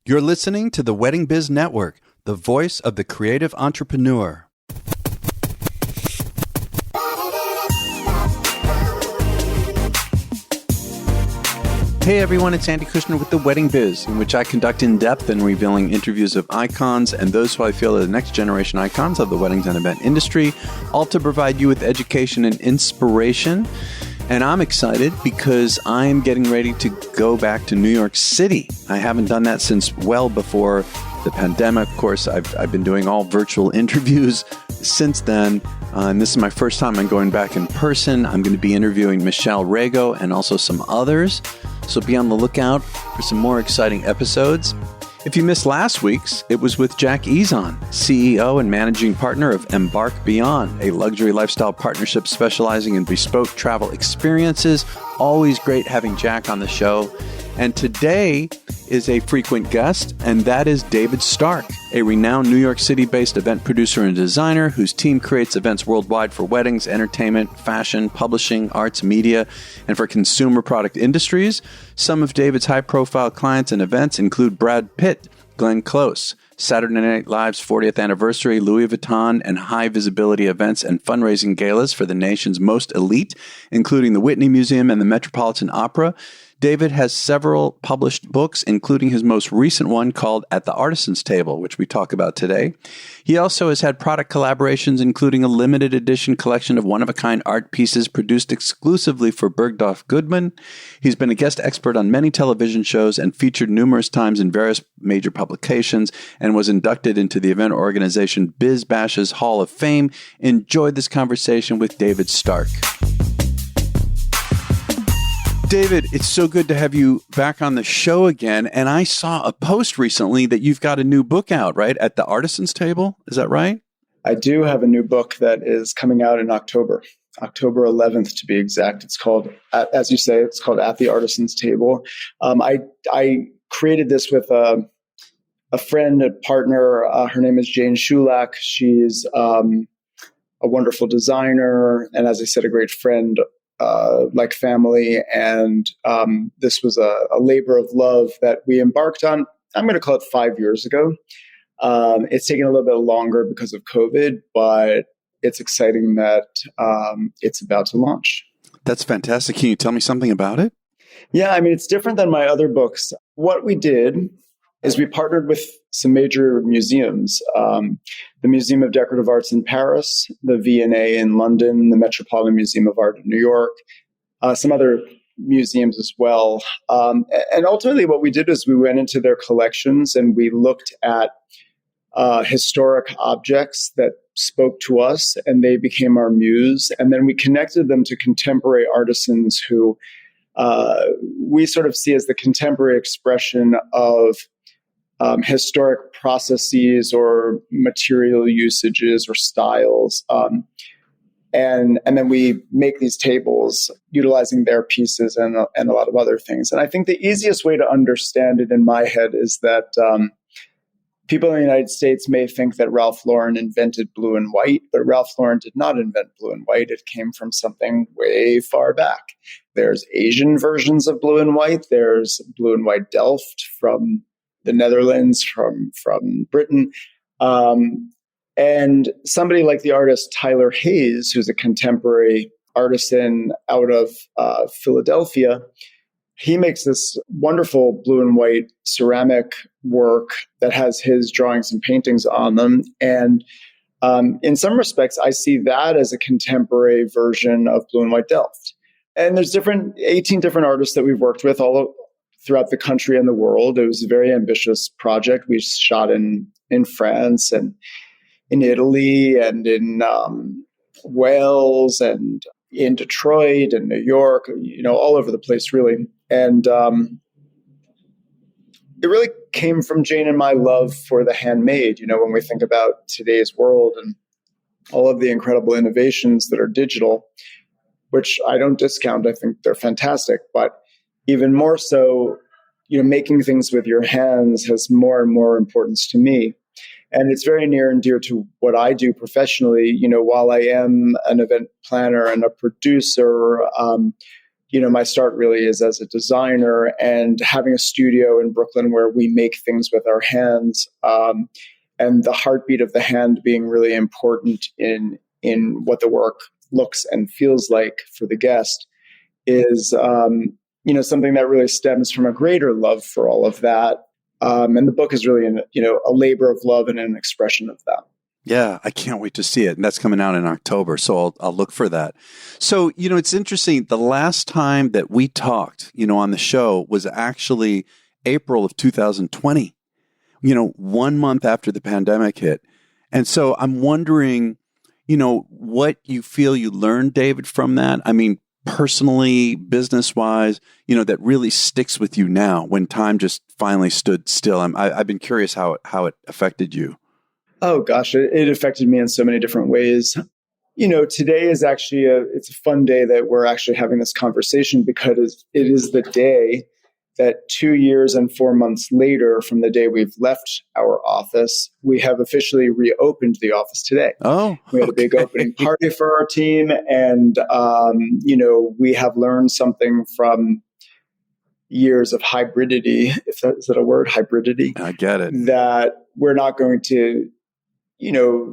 You're listening to the Wedding Biz Network, the voice of the creative entrepreneur. Hey everyone, it's Andy Kushner with The Wedding Biz, in which I conduct in-depth and revealing interviews of icons and those who I feel are the next generation icons of the weddings and event industry, all to provide you with education and inspiration. And I'm excited because I'm getting ready to go back to New York City. I haven't done that since well before the pandemic. Of course, I've been doing all virtual interviews since then. And this is my first time I'm going back in person. I'm going to be interviewing Michelle Rago and also some others. So be on the lookout for some more exciting episodes. If you missed last week's, it was with Jack Ezon, CEO and managing partner of Embark Beyond, a luxury lifestyle partnership specializing in bespoke travel experiences. Always great having Jack on the show. And today is a frequent guest, and that is David Stark, a renowned New York City-based event producer and designer whose team creates events worldwide for weddings, entertainment, fashion, publishing, arts, media, and for consumer product industries. Some of David's high-profile clients and events include Brad Pitt, Glenn Close, Saturday Night Live's 40th anniversary, Louis Vuitton, and high-visibility events and fundraising galas for the nation's most elite, including the Whitney Museum and the Metropolitan Opera. David has several published books, including his most recent one called At the Artisan's Table, which we talk about today. He also has had product collaborations, including a limited edition collection of one-of-a-kind art pieces produced exclusively for Bergdorf Goodman. He's been a guest expert on many television shows and featured numerous times in various major publications and was inducted into the event organization Biz Bash's Hall of Fame. Enjoyed this conversation with David Stark. David, it's so good to have you back on the show again. And I saw a post recently that you've got a new book out, right? At the Artisan's Table. Is that right? I do have a new book that is coming out in October 11th to be exact. It's called, as you say, it's called At the Artisan's Table. I created this with a friend, a partner. Her name is Jane Shulak. She's a wonderful designer. And as I said, a great friend. Like family. And this was a labor of love that we embarked on, I'm going to call it 5 years ago. It's taken a little bit longer because of COVID, but it's exciting that it's about to launch. That's fantastic. Can you tell me something about it? Yeah, I mean, it's different than my other books. What we did is we partnered with some major museums, the Museum of Decorative Arts in Paris, the V&A in London, the Metropolitan Museum of Art in New York, some other museums as well. And ultimately what we did is we went into their collections and we looked at historic objects that spoke to us, and they became our muse. And then we connected them to contemporary artisans who we sort of see as the contemporary expression of historic processes or material usages or styles. And then we make these tables utilizing their pieces and a lot of other things. And I think the easiest way to understand it in my head is that people in the United States may think that Ralph Lauren invented blue and white, but Ralph Lauren did not invent blue and white. It came from something way far back. There's Asian versions of blue and white. There's blue and white Delft from the Netherlands, from Britain. And somebody like the artist Tyler Hayes, who's a contemporary artisan out of Philadelphia, he makes this wonderful blue and white ceramic work that has his drawings and paintings on them. And in some respects, I see that as a contemporary version of blue and white Delft. And there's 18 different artists that we've worked with all throughout the country and the world. It was a very ambitious project. We shot in France and in Italy and in Wales and in Detroit and New York, all over the place, really. And it really came from Jane and my love for the handmade. When we think about today's world and all of the incredible innovations that are digital, which I don't discount, I think they're fantastic, but even more so, making things with your hands has more and more importance to me. And it's very near and dear to what I do professionally. While I am an event planner and a producer, my start really is as a designer, and having a studio in Brooklyn where we make things with our hands, and the heartbeat of the hand being really important in what the work looks and feels like for the guest is, something that really stems from a greater love for all of that. And the book is really, a labor of love and an expression of that. Yeah, I can't wait to see it. And that's coming out in October. So I'll look for that. So, it's interesting. The last time that we talked, on the show was actually April of 2020, 1 month after the pandemic hit. And so I'm wondering, what you feel you learned, David, from that. I mean, personally, business-wise, that really sticks with you now when time just finally stood still. I've been curious how it affected you. Oh gosh, it affected me in so many different ways. Today is actually it's a fun day that we're actually having this conversation, because it is the day that 2 years and 4 months later from the day we've left our office, we have officially reopened the office today. Oh, we had a big opening party for our team, and we have learned something from years of hybridity, is that a word, hybridity? I get it. That we're not going to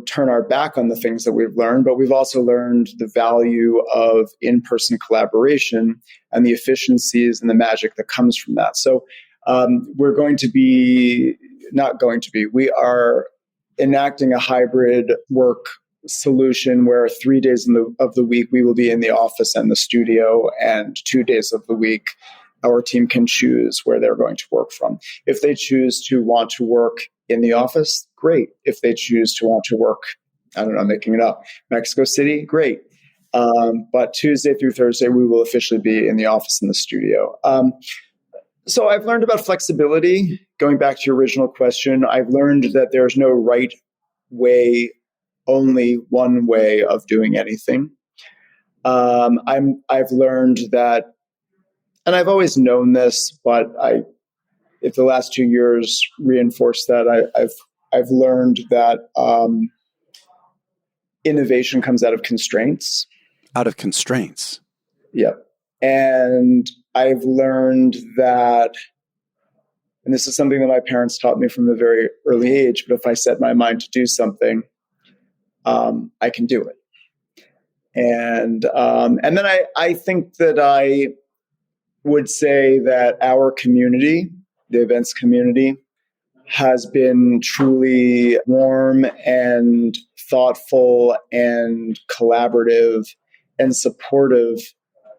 turn our back on the things that we've learned, but we've also learned the value of in-person collaboration and the efficiencies and the magic that comes from that. So we are enacting a hybrid work solution where 3 days of the week we will be in the office and the studio, and 2 days of the week our team can choose where they're going to work from. If they choose to want to work in the office, great. If they choose to want to work, I don't know, I'm making it up, Mexico City, great. But Tuesday through Thursday, we will officially be in the office and the studio. So I've learned about flexibility. Going back to your original question, I've learned that there's no right way, only one way of doing anything. I've learned that, and I've always known this, but if the last 2 years reinforced that, I've learned that innovation comes out of constraints. Out of constraints. Yep. And I've learned that, and this is something that my parents taught me from a very early age, but if I set my mind to do something, I can do it. And then I think that I would say that our community, the events community, has been truly warm and thoughtful and collaborative and supportive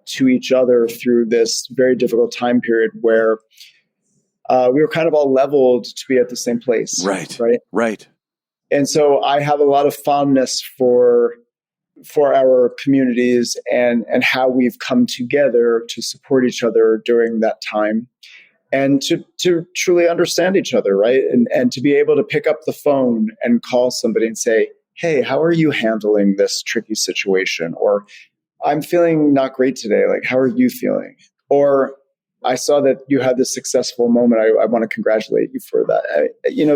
to each other through this very difficult time period where we were kind of all leveled to be at the same place. Right. And so I have a lot of fondness for our communities and how we've come together to support each other during that time, and to truly understand each other, right? And to be able to pick up the phone and call somebody and say, hey, how are you handling this tricky situation? Or I'm feeling not great today. Like, how are you feeling? Or I saw that you had this successful moment. I want to congratulate you for that.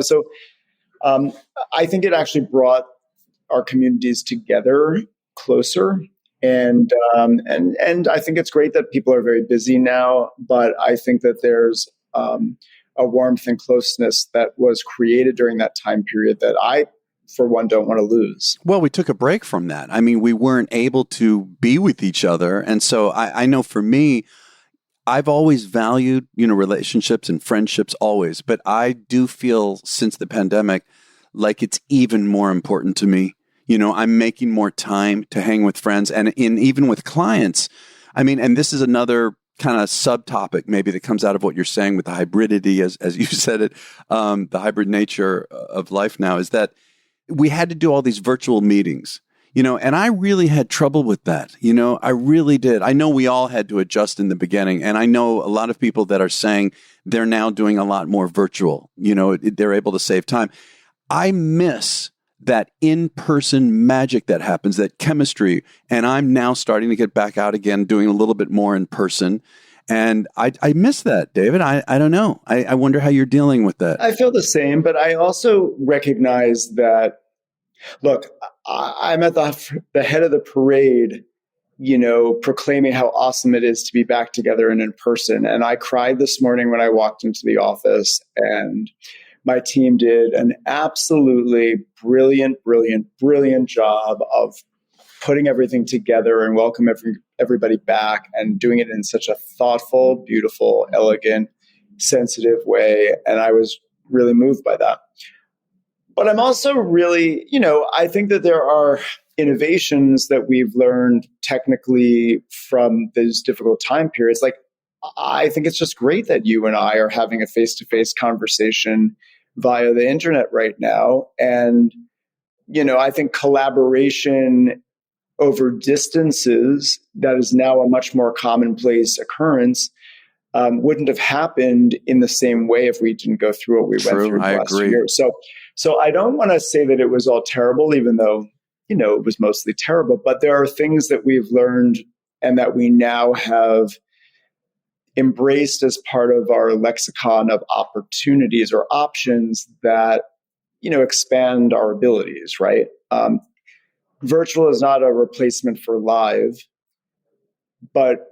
So I think it actually brought our communities together closer. And I think it's great that people are very busy now, but I think that there's a warmth and closeness that was created during that time period that I, for one, don't want to lose. Well, we took a break from that. I mean, we weren't able to be with each other. And so I know for me, I've always valued, relationships and friendships always, but I do feel since the pandemic, like it's even more important to me. I'm making more time to hang with friends and even with clients. I mean, and this is another kind of subtopic maybe that comes out of what you're saying with the hybridity, as you said it, the hybrid nature of life now, is that we had to do all these virtual meetings, and I really had trouble with that. I really did. I know we all had to adjust in the beginning, and I know a lot of people that are saying they're now doing a lot more virtual, they're able to save time. I miss that in-person magic that happens, that chemistry. And I'm now starting to get back out again, doing a little bit more in person. And I miss that, David. I don't know. I wonder how you're dealing with that. I feel the same, but I also recognize that, look, I'm at the head of the parade proclaiming how awesome it is to be back together and in person. And I cried this morning when I walked into the office, and my team did an absolutely brilliant, brilliant, brilliant job of putting everything together and welcome everybody back, and doing it in such a thoughtful, beautiful, elegant, sensitive way. And I was really moved by that. But I'm also really, I think that there are innovations that we've learned technically from those difficult time periods. Like, I think it's just great that you and I are having a face-to-face conversation via the internet right now. And, I think collaboration over distances, that is now a much more commonplace occurrence, wouldn't have happened in the same way if we didn't go through what we went through last year. So I don't want to say that it was all terrible, even though, it was mostly terrible. But there are things that we've learned and that we now have embraced as part of our lexicon of opportunities or options that, expand our abilities, right? Virtual is not a replacement for live, but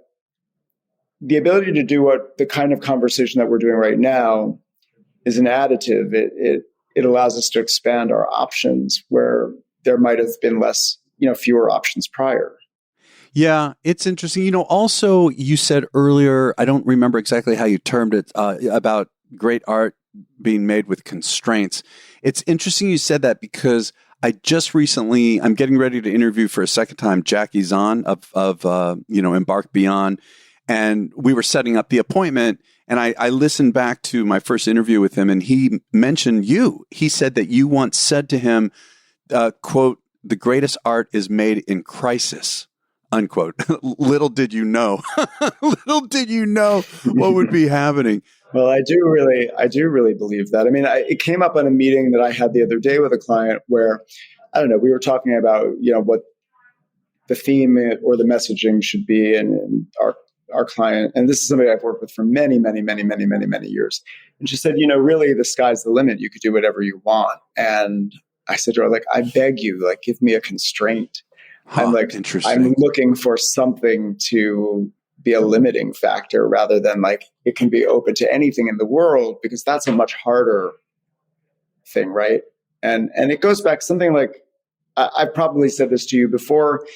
the ability to do the kind of conversation that we're doing right now is an additive. It allows us to expand our options where there might have been fewer options prior. Yeah, it's interesting. Also, you said earlier, I don't remember exactly how you termed it, about great art being made with constraints. It's interesting you said that, because I just recently, I'm getting ready to interview for a second time Jackie Zahn of Embark Beyond. And we were setting up the appointment, and I listened back to my first interview with him, and he mentioned you. He said that you once said to him, quote, "The greatest art is made in crisis," unquote. Little did you know what would be happening. Well, I do really believe that. I mean, it came up in a meeting that I had the other day with a client where, I don't know, we were talking about, what the theme or the messaging should be, and our client, and this is somebody I've worked with for many, many, many, many, many, many years. And she said, really, the sky's the limit. You could do whatever you want. And I said to her, I beg you, give me a constraint. I'm looking for something to be a limiting factor rather than it can be open to anything in the world, because that's a much harder thing, right? And it goes back something like, I've probably said this to you before,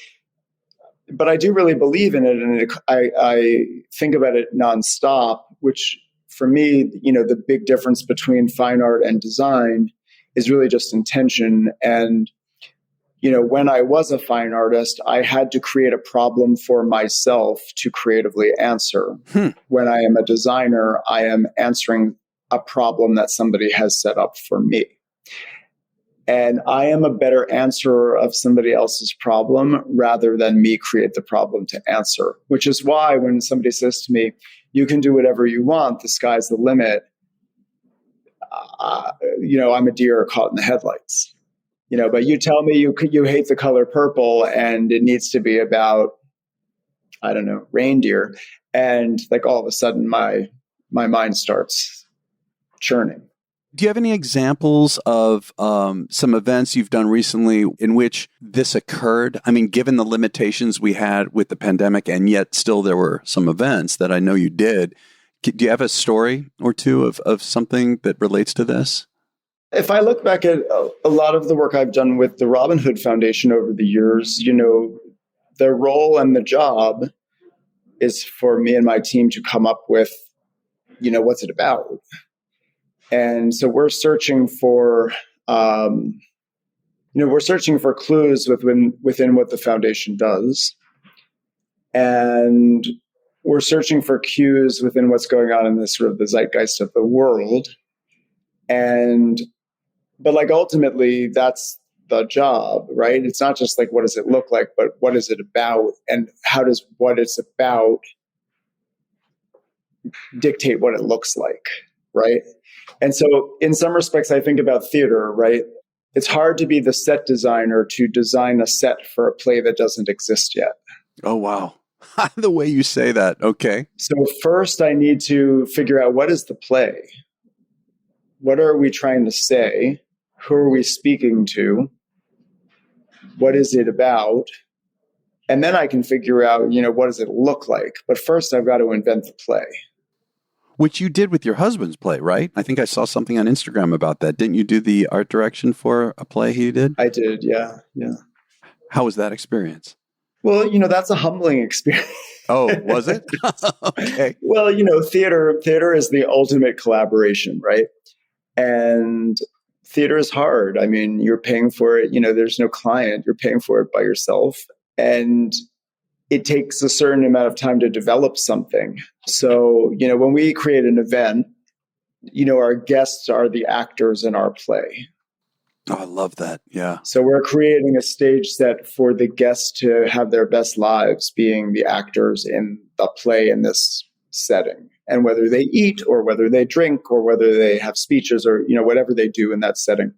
but I do really believe in it, and I think about it nonstop, which for me, the big difference between fine art and design is really just intention. And, when I was a fine artist, I had to create a problem for myself to creatively answer. When I am a designer, I am answering a problem that somebody has set up for me. And I am a better answerer of somebody else's problem rather than me create the problem to answer, which is why when somebody says to me, "You can do whatever you want, the sky's the limit," I'm a deer caught in the headlights. But you tell me you hate the color purple and it needs to be about, I don't know, reindeer. And all of a sudden my mind starts churning. Do you have any examples of some events you've done recently in which this occurred? I mean, given the limitations we had with the pandemic, and yet still there were some events that I know you did. Do you have a story or two of something that relates to this? If I look back at a lot of the work I've done with the Robin Hood Foundation over the years, their role and the job is for me and my team to come up with, what's it about? And so we're searching for, clues within what the foundation does. And we're searching for cues within what's going on in this sort of the zeitgeist of the world. But ultimately, that's the job, right? It's not just what does it look like, but what is it about, and how does what it's about dictate what it looks like, right? And so in some respects, I think about theater, right? It's hard to be the set designer to design a set for a play that doesn't exist yet. Oh, wow. The way you say that. Okay. So first I need to figure out, what is the play? What are we trying to say? Who are we speaking to? What is it about? And then I can figure out, what does it look like? But first I've got to invent the play. Which you did with your husband's play, right? I think I saw something on Instagram about that. Didn't you do the art direction for a play he did? I did, yeah. How was that experience? Well, that's a humbling experience. Oh, was it? Okay. Well, theater is the ultimate collaboration, right? And theater is hard. I mean, you're paying for it. There's no client. You're paying for it by yourself. And it takes a certain amount of time to develop something. So, when we create an event, our guests are the actors in our play. Oh, I love that. Yeah. So we're creating a stage set for the guests to have their best lives being the actors in the play in this setting. And whether they eat or whether they drink or whether they have speeches or, whatever they do in that setting.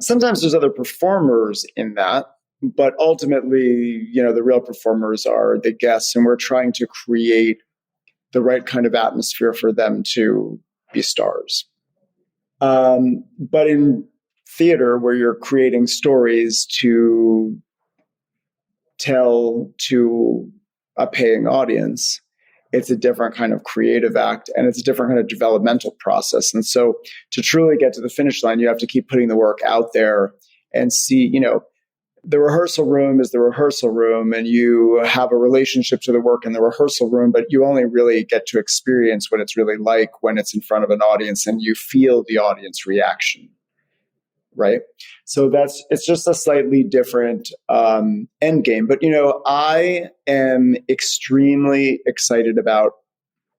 Sometimes there's other performers in that, but ultimately, the real performers are the guests, and we're trying to create the right kind of atmosphere for them to be stars. But in theater, where you're creating stories to tell to a paying audience, it's a different kind of creative act, and it's a different kind of developmental process. And so to truly get to the finish line, you have to keep putting the work out there and see, the rehearsal room is the rehearsal room, and you have a relationship to the work in the rehearsal room, but you only really get to experience what it's really like when it's in front of an audience and you feel the audience reaction. Right. So it's just a slightly different end game. But, I am extremely excited about,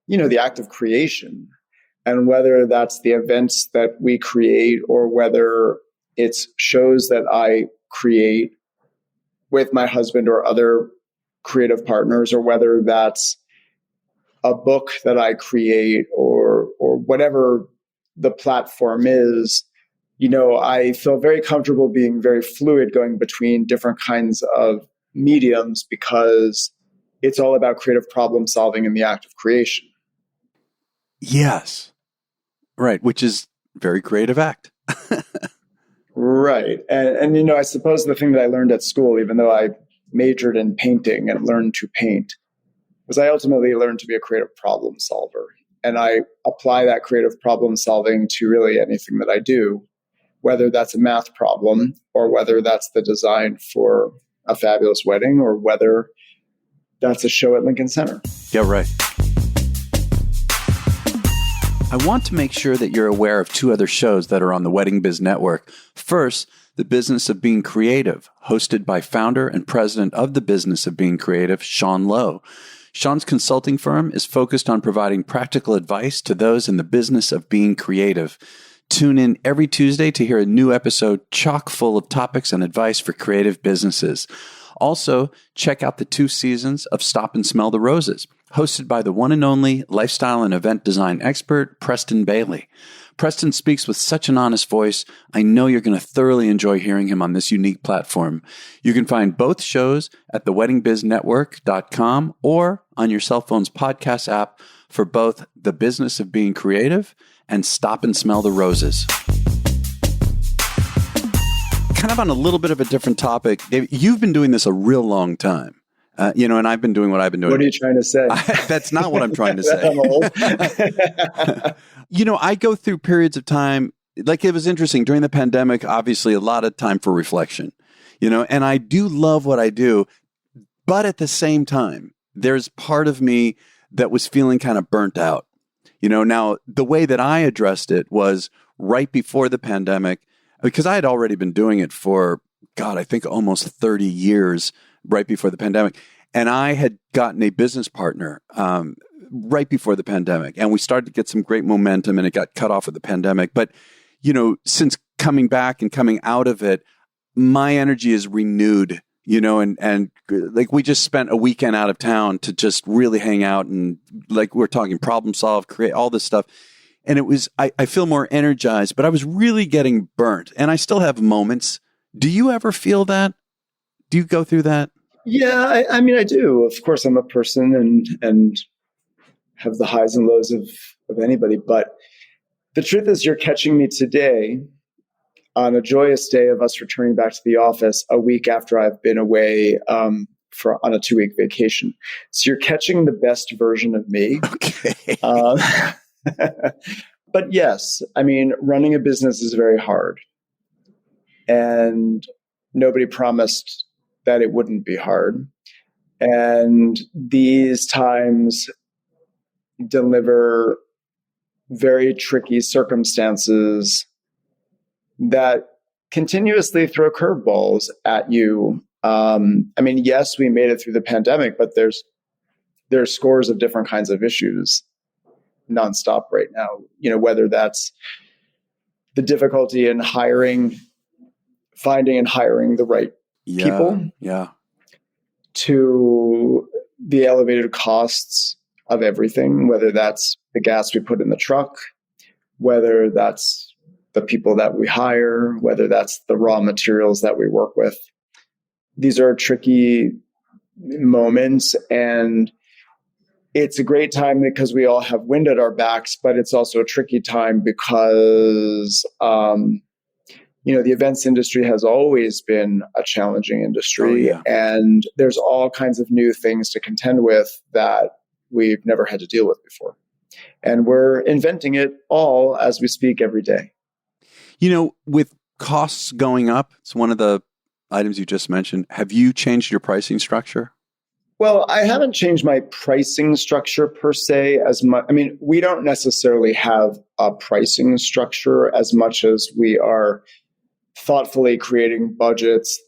the act of creation, and whether that's the events that we create or whether it's shows that I create with my husband or other creative partners, or whether that's a book that I create or whatever the platform is. I feel very comfortable being very fluid going between different kinds of mediums, because it's all about creative problem solving in the act of creation. Yes. Right. Which is a very creative act. Right. And I suppose the thing that I learned at school, even though I majored in painting and learned to paint, was I ultimately learned to be a creative problem solver. And I apply that creative problem solving to really anything that I do, whether that's a math problem or whether that's the design for a fabulous wedding or whether that's a show at Lincoln Center. Yeah, right. I want to make sure that you're aware of two other shows that are on the Wedding Biz Network. First, The Business of Being Creative, hosted by founder and president of The Business of Being Creative, Sean Lowe. Sean's consulting firm is focused on providing practical advice to those in the business of being creative. Tune in every Tuesday to hear a new episode chock full of topics and advice for creative businesses. Also, check out the 2 seasons of Stop and Smell the Roses, hosted by the one and only lifestyle and event design expert, Preston Bailey. Preston speaks with such an honest voice. I know you're going to thoroughly enjoy hearing him on this unique platform. You can find both shows at theweddingbiznetwork.com or on your cell phone's podcast app for both The Business of Being Creative and Stop and Smell the Roses. Kind of on a little bit of a different topic, Dave, you've been doing this a real long time. And I've been doing what I've been doing. What are you trying to say? That's not what I'm trying to say. I'm old. I go through periods of time, like it was interesting during the pandemic, obviously a lot of time for reflection, and I do love what I do. But at the same time, there's part of me that was feeling kind of burnt out. Now the way that I addressed it was right before the pandemic, because I had already been doing it for, I think almost 30 years right before the pandemic. And I had gotten a business partner right before the pandemic. And we started to get some great momentum, and it got cut off with the pandemic. But, since coming back and coming out of it, my energy is renewed, and like we just spent a weekend out of town to just really hang out and like we're talking problem solve, create all this stuff. And it was, I feel more energized, but I was really getting burnt, and I still have moments. Do you ever feel that? Do you go through that? Yeah, I mean, I do. Of course, I'm a person and have the highs and lows of anybody. But the truth is, you're catching me today on a joyous day of us returning back to the office a week after I've been away on a 2-week vacation. So you're catching the best version of me. Okay. But yes, I mean, running a business is very hard. And nobody promised that it wouldn't be hard. And these times deliver very tricky circumstances that continuously throw curveballs at you. I mean, yes, we made it through the pandemic, but there's scores of different kinds of issues nonstop right now. You know, whether that's the difficulty in finding and hiring the right people, to the elevated costs of everything, whether that's the gas we put in the truck, whether that's the people that we hire, whether that's the raw materials that we work with. These are tricky moments, and it's a great time because we all have wind at our backs, but it's also a tricky time because, the events industry has always been a challenging industry, and there's all kinds of new things to contend with that we've never had to deal with before. And we're inventing it all as we speak every day. You know, with costs going up, it's one of the items you just mentioned. Have you changed your pricing structure? Well, I haven't changed my pricing structure per se as much. I mean, we don't necessarily have a pricing structure as much as we are thoughtfully creating budgets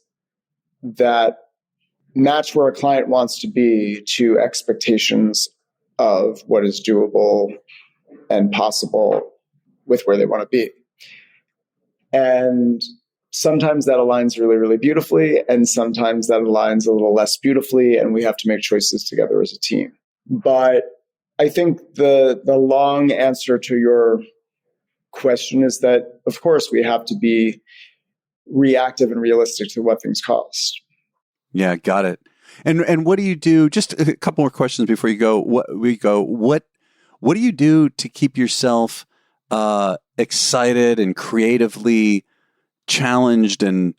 that match where a client wants to be to expectations of what is doable and possible with where they want to be. And sometimes that aligns really, really beautifully, and sometimes that aligns a little less beautifully, and we have to make choices together as a team. But I think the long answer to your question is that, of course, we have to be reactive and realistic to what things cost. Yeah, got it. And what do you do? Just a couple more questions before you go. What do you do to keep yourself excited and creatively challenged? And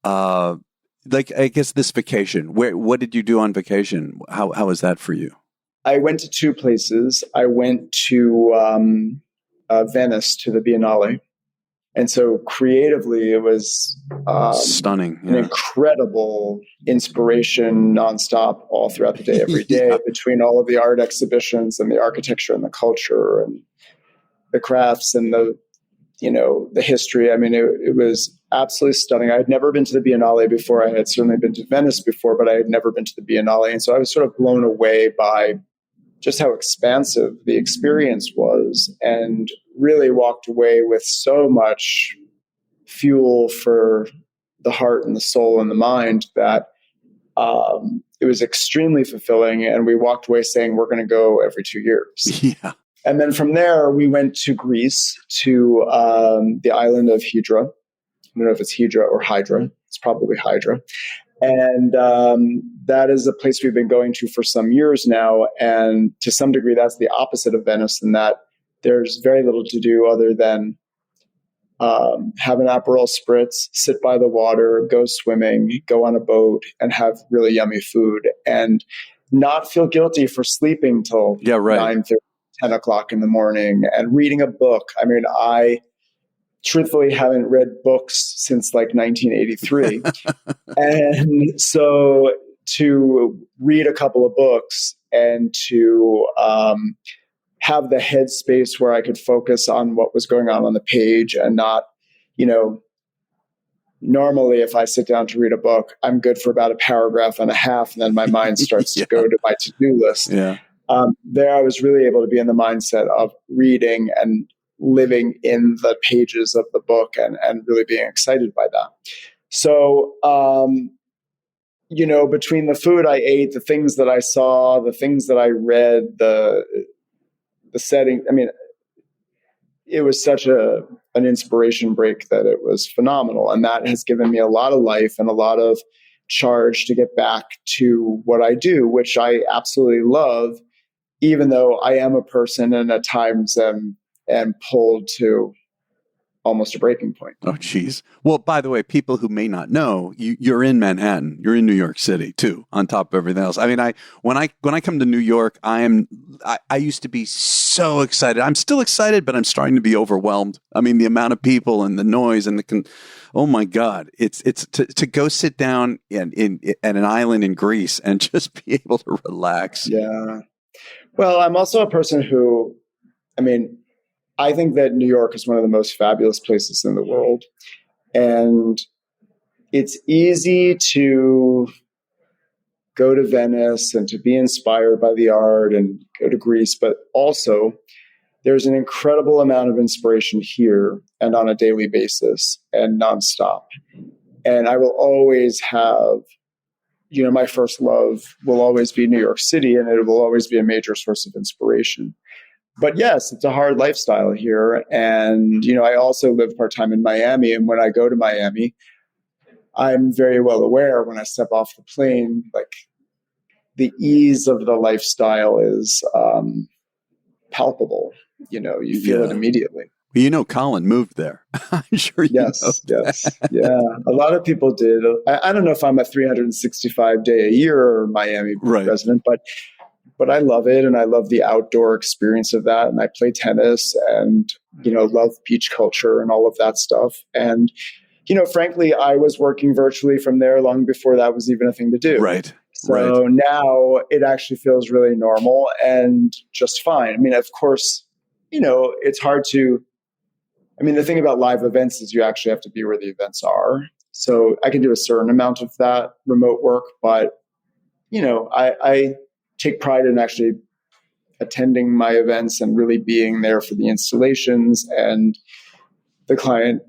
like, I guess this vacation, what did you do on vacation? How was that for you? I went to 2 places. I went to Venice to the Biennale. And so creatively, it was stunning, an incredible inspiration nonstop all throughout the day, every day, between all of the art exhibitions and the architecture and the culture and the crafts and the history. I mean, it was absolutely stunning. I had never been to the Biennale before. I had certainly been to Venice before, but I had never been to the Biennale. And so I was sort of blown away by just how expansive the experience was, and really walked away with so much fuel for the heart and the soul and the mind that it was extremely fulfilling. And we walked away saying, we're going to go every 2 years. Yeah. And then from there, we went to Greece, to the island of Hydra. I don't know if it's Hydra or Hydra. It's probably Hydra. And that is a place we've been going to for some years now. And to some degree, that's the opposite of Venice, in that there's very little to do other than have an Aperol spritz, sit by the water, go swimming, go on a boat, and have really yummy food, and not feel guilty for sleeping till 9:30, 10 o'clock in the morning, and reading a book. I mean, I truthfully haven't read books since like 1983. And so to read a couple of books and to have the headspace where I could focus on what was going on the page, and not, normally if I sit down to read a book, I'm good for about a paragraph and a half, and then my mind starts to go to my to-do list. Yeah. There I was really able to be in the mindset of reading and living in the pages of the book, and really being excited by that. So, between the food I ate, the things that I saw, the things that I read, the setting, I mean, it was such an inspiration break that it was phenomenal. And that has given me a lot of life and a lot of charge to get back to what I do, which I absolutely love, even though I am a person and at times am pulled to almost a breaking point. Oh, geez. Well, by the way, people who may not know, you're in Manhattan. You're in New York City too, on top of everything else. I mean, when I come to New York, I used to be so excited. I'm still excited, but I'm starting to be overwhelmed. I mean, the amount of people and the noise and oh my God, it's to go sit down at an island in Greece and just be able to relax. Yeah. Well, I'm also a person who, I think that New York is one of the most fabulous places in the world. And it's easy to go to Venice and to be inspired by the art and go to Greece, but also there's an incredible amount of inspiration here and on a daily basis and nonstop. And I will always have, my first love will always be New York City, and it will always be a major source of inspiration. But yes, it's a hard lifestyle here. And, I also live part-time in Miami. And when I go to Miami, I'm very well aware when I step off the plane, like the ease of the lifestyle is palpable. You feel it immediately. Colin moved there. I'm sure you know that. Yeah. A lot of people did. I don't know if I'm a 365-day-a-year Miami resident, but I love it, and I love the outdoor experience of that. And I play tennis and, love beach culture and all of that stuff. And, frankly, I was working virtually from there long before that was even a thing to do. Right. So now it actually feels really normal and just fine. Of course, it's hard to, the thing about live events is you actually have to be where the events are. So I can do a certain amount of that remote work, but, I take pride in actually attending my events and really being there for the installations and the client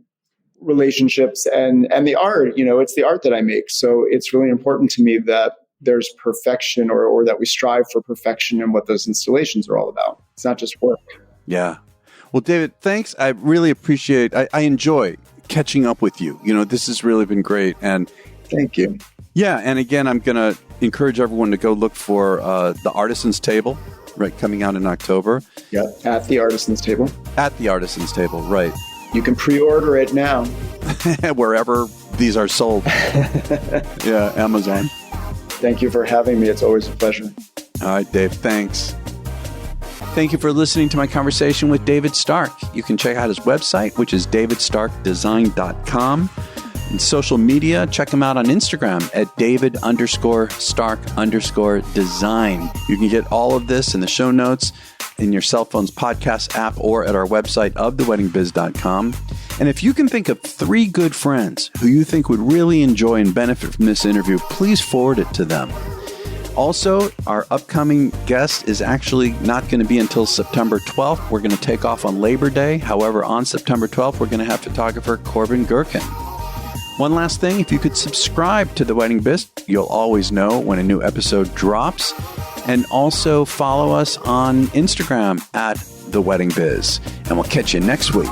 relationships and the art. It's the art that I make. So it's really important to me that there's perfection or that we strive for perfection in what those installations are all about. It's not just work. Yeah. Well, David, thanks. I really appreciate, I enjoy catching up with you. This has really been great. And thank you. Yeah. And again, I'm going to encourage everyone to go look for the Artisan's Table, right, coming out in October. Yeah, at the Artisan's Table. At the Artisan's Table, right. You can pre-order it now. Wherever these are sold. Yeah, Amazon. Thank you for having me. It's always a pleasure. All right, Dave, thanks. Thank you for listening to my conversation with David Stark. You can check out his website, which is davidstarkdesign.com. And social media, check him out on Instagram at David_Stark_design. You can get all of this in the show notes in your cell phone's podcast app or at our website of theweddingbiz.com. And if you can think of 3 good friends who you think would really enjoy and benefit from this interview, please forward it to them. Also, our upcoming guest is actually not going to be until September 12th. We're going to take off on Labor Day. However, on September 12th, we're going to have photographer Corbin Gherkin. One last thing, if you could subscribe to The Wedding Biz, you'll always know when a new episode drops. And also follow us on Instagram at The Wedding Biz. And we'll catch you next week.